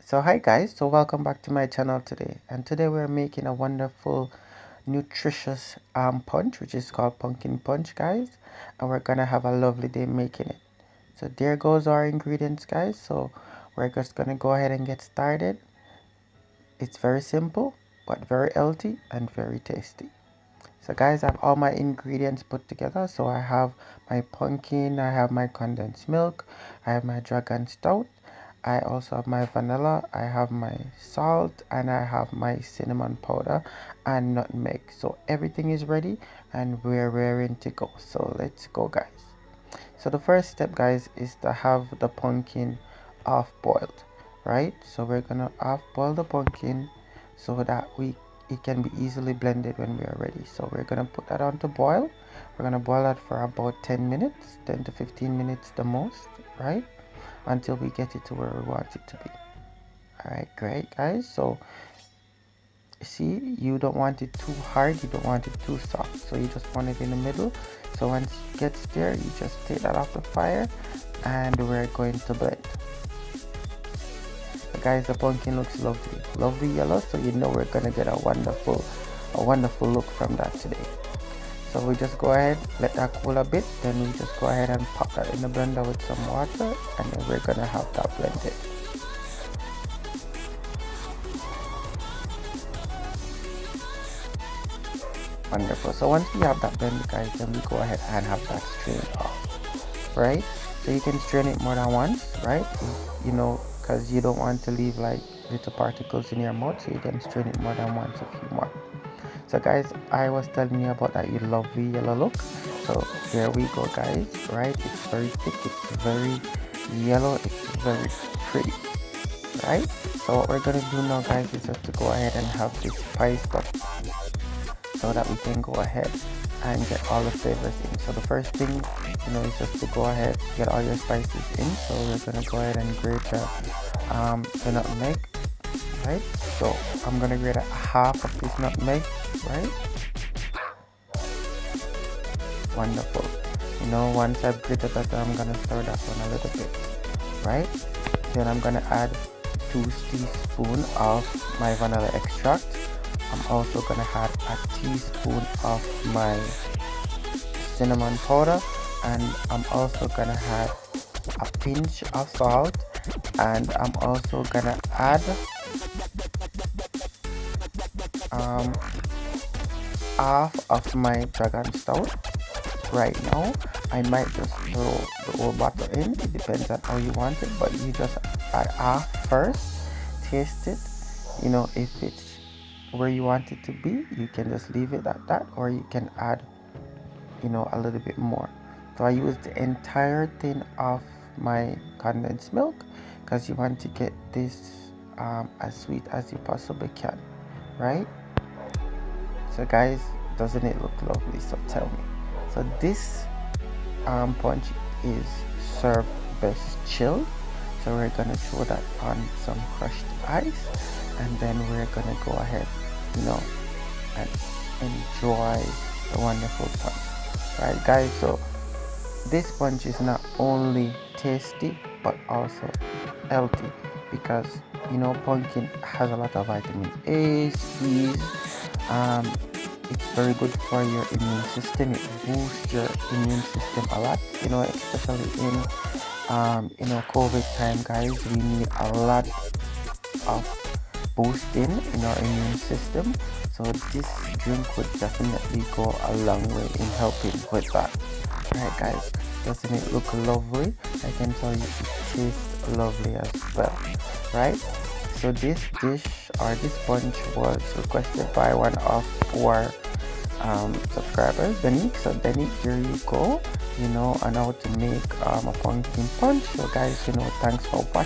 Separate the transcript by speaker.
Speaker 1: So hi guys, so welcome back to my channel today, and today we're making a wonderful nutritious punch, which is called pumpkin punch, guys, and we're gonna have a lovely day making it. So there goes our ingredients, guys. So we're just gonna go ahead and get started. It's very simple but very healthy and very tasty. So guys, I have all my ingredients put together. So I have my pumpkin, I have my condensed milk, I have my dragon stout, I also have my vanilla, I have my salt, and I have my cinnamon powder and nutmeg. So everything is ready and we're raring to go. So let's go, guys. So the first step, guys, is to have the pumpkin half boiled, right? So we're gonna half boil the pumpkin so that it can be easily blended when we are ready. So we're gonna put that on to boil. We're gonna boil that for about 10 minutes, 10 to 15 minutes the most, right? Until we get it to where we want it to be. All right, great, guys. So see, you don't want it too hard, you don't want it too soft, so you just want it in the middle. So once it gets there, you just take that off the fire and we're going to blend. So guys, the pumpkin looks lovely yellow, so you know we're gonna get a wonderful look from that today. So we just go ahead, let that cool a bit, then we just go ahead and pop that in the blender with some water, and then we're gonna have that blended. Wonderful. So once we have that blended, guys, then we go ahead and have that strained off, right? So you can strain it more than once, right? You know, because you don't want to leave like little particles in your mouth, so you can strain it more than once if you want. So guys, I was telling you about that lovely yellow look. So there we go, guys, right? It's very thick, it's very yellow, it's very pretty, right? So what we're gonna do now, guys, is just to go ahead and have this spiced up so that we can go ahead and get all the flavors in. So the first thing, you know, is just to go ahead, get all your spices in. So we're gonna go ahead and grate the nutmeg, right? So I'm gonna grate a half of this nutmeg, right? Wonderful. You know, once I've grated that, I'm gonna stir that one a little bit, right? Then I'm gonna add 2 teaspoons of my vanilla extract. I'm also gonna add a teaspoon of my cinnamon powder, and I'm also gonna add a pinch of salt, and I'm also gonna add half of my dragon stout. Right now I might just throw the whole bottle in, it depends on how you want it, but you just add half first, taste it, you know, if it's where you want it to be, you can just leave it at that, or you can add, you know, a little bit more. So I use the entire tin of my condensed milk because you want to get this as sweet as you possibly can, right? So guys, doesn't it look lovely? So tell me. So this punch is served best chilled, so we're gonna throw that on some crushed ice, and then we're gonna go ahead, you know, and enjoy the wonderful punch, right guys? So this punch is not only tasty but also healthy, because you know pumpkin has a lot of vitamin A's, E's. It's very good for your immune system. It boosts your immune system a lot, you know, especially in you know, COVID time, guys. We need a lot of boosting in our immune system, so this drink would definitely go a long way in helping with that. Alright guys, doesn't it look lovely? I can tell you it tastes lovely as well, right? So this dish, or this punch, was requested by one of our subscribers, Danique. So Danique, here you go, you know, on how to make a pumpkin punch. So guys, you know, thanks for watching.